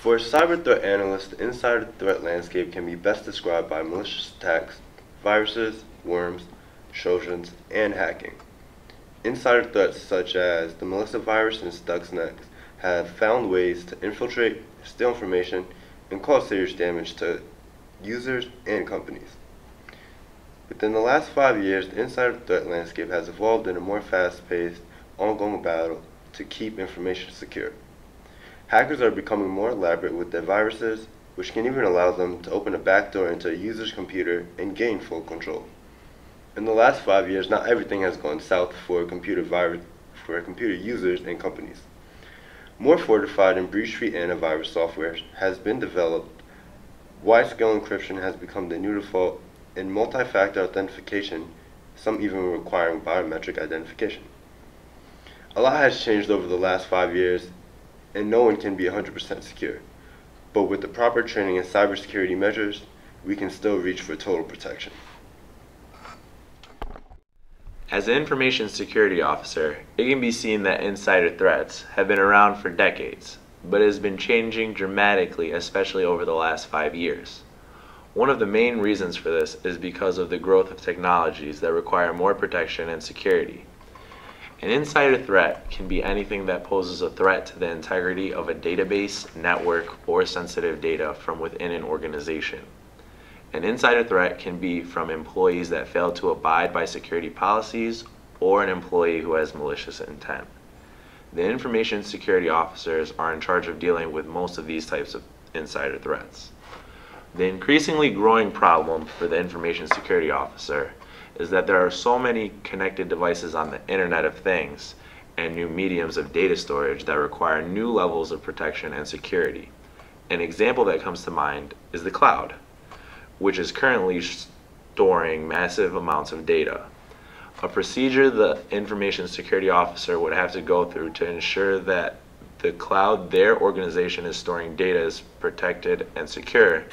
For a cyber threat analyst, the insider threat landscape can be best described by malicious attacks, viruses, worms, Trojans, and hacking. Insider threats such as the Melissa virus and Stuxnet have found ways to infiltrate, steal information, and cause serious damage to users and companies. Within the last 5 years, the insider threat landscape has evolved in a more fast-paced, ongoing battle to keep information secure. Hackers are becoming more elaborate with their viruses, which can even allow them to open a backdoor into a user's computer and gain full control. In the last 5 years, not everything has gone south for computer users and companies. More fortified and breach-free antivirus software has been developed. Wide-scale encryption has become the new default, and multi-factor authentication, some even requiring biometric identification. A lot has changed over the last 5 years, and no one can be 100% secure. But with the proper training and cybersecurity measures, we can still reach for total protection. As an information security officer, it can be seen that insider threats have been around for decades, but it has been changing dramatically, especially over the last 5 years. One of the main reasons for this is because of the growth of technologies that require more protection and security. An insider threat can be anything that poses a threat to the integrity of a database, network, or sensitive data from within an organization. An insider threat can be from employees that fail to abide by security policies or an employee who has malicious intent. The information security officers are in charge of dealing with most of these types of insider threats. The increasingly growing problem for the information security officer is that there are so many connected devices on the Internet of Things and new mediums of data storage that require new levels of protection and security. An example that comes to mind is the cloud, which is currently storing massive amounts of data. A procedure the information security officer would have to go through to ensure that the cloud their organization is storing data is protected and secure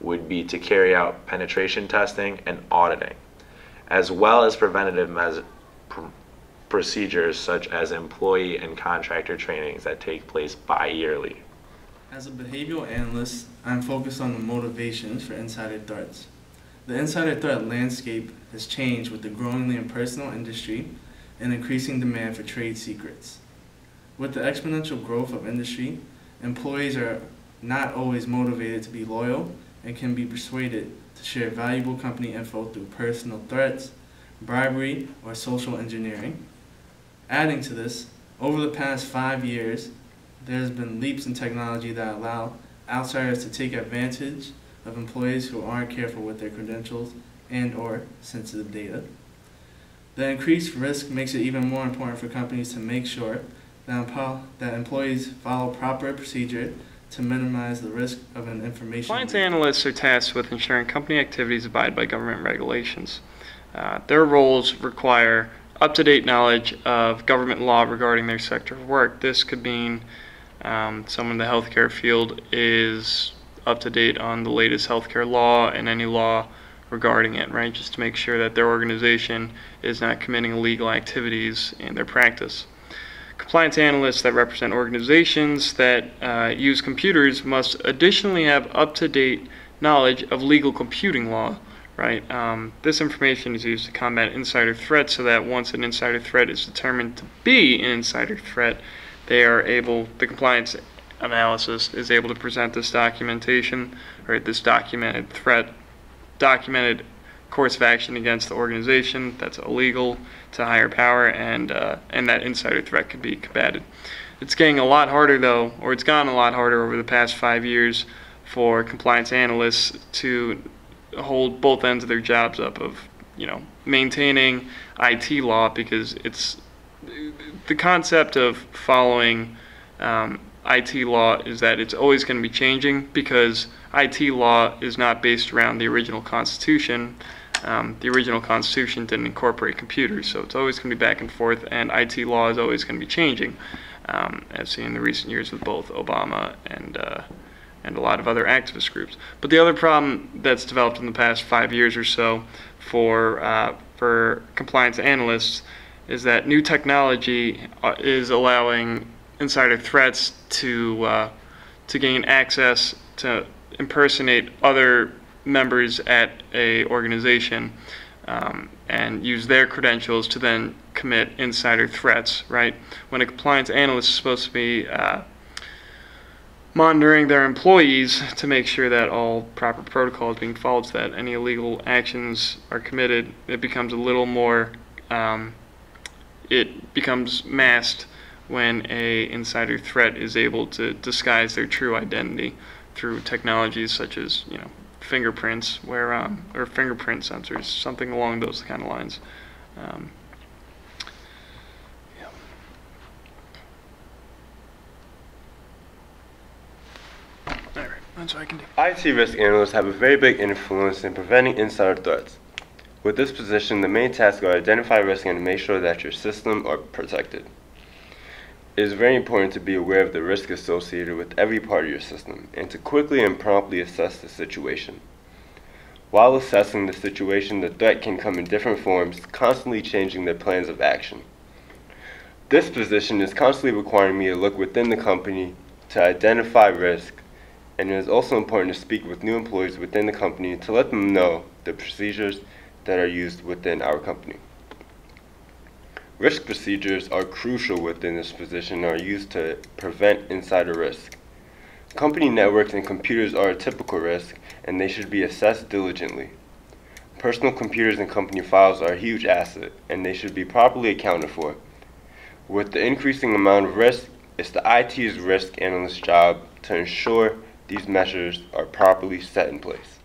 would be to carry out penetration testing and auditing, as well as preventative procedures such as employee and contractor trainings that take place bi-yearly. As a behavioral analyst, I'm focused on the motivations for insider threats. The insider threat landscape has changed with the growingly impersonal industry and increasing demand for trade secrets. With the exponential growth of industry, employees are not always motivated to be loyal and can be persuaded to share valuable company info through personal threats, bribery, or social engineering. Adding to this, over the past 5 years, there's been leaps in technology that allow outsiders to take advantage of employees who aren't careful with their credentials and/or sensitive data. The increased risk makes it even more important for companies to make sure that employees follow proper procedure to minimize the risk of an information Compliance leak. analysts are tasked with ensuring company activities abide by government regulations. Their roles require up-to-date knowledge of government law regarding their sector of work. This could mean someone in the healthcare field is up to date on the latest healthcare law and any law regarding it, right? Just to make sure that their organization is not committing illegal activities in their practice. Compliance analysts that represent organizations that use computers must additionally have up-to-date knowledge of legal computing law, right? This information is used to combat insider threats so that once an insider threat is determined to be an insider threat, the compliance analysis is able to present this documentation, or this documented course of action against the organization that's illegal to higher power, and that insider threat could be combated. It's getting a lot harder though, or it's gotten a lot harder over the past 5 years for compliance analysts to hold both ends of their jobs up of, maintaining IT law, because it's the concept of following IT law is that it's always going to be changing, because IT law is not based around the original Constitution. The original Constitution didn't incorporate computers, so it's always going to be back and forth, and IT law is always going to be changing, as seen in the recent years with both Obama and a lot of other activist groups. But the other problem that's developed in the past 5 years or so for compliance analysts is that new technology is allowing insider threats to to gain access to impersonate other members at a organization and use their credentials to then commit insider threats, right? When a compliance analyst is supposed to be monitoring their employees to make sure that all proper protocol is being followed so that any illegal actions are committed, it becomes a little more, it becomes masked when a insider threat is able to disguise their true identity through technologies such as, fingerprints, or fingerprint sensors, something along those kind of lines. All right, that's what I can do. IT risk analysts have a very big influence in preventing insider threats. With this position, the main tasks are to identify risk and to make sure that your systems are protected. It is very important to be aware of the risk associated with every part of your system and to quickly and promptly assess the situation. While assessing the situation, the threat can come in different forms, constantly changing their plans of action. This position is constantly requiring me to look within the company to identify risk, and it is also important to speak with new employees within the company to let them know the procedures that are used within our company. Risk procedures are crucial within this position and are used to prevent insider risk. Company networks and computers are a typical risk, and they should be assessed diligently. Personal computers and company files are a huge asset, and they should be properly accounted for. With the increasing amount of risk, it's the IT's risk analyst's job to ensure these measures are properly set in place.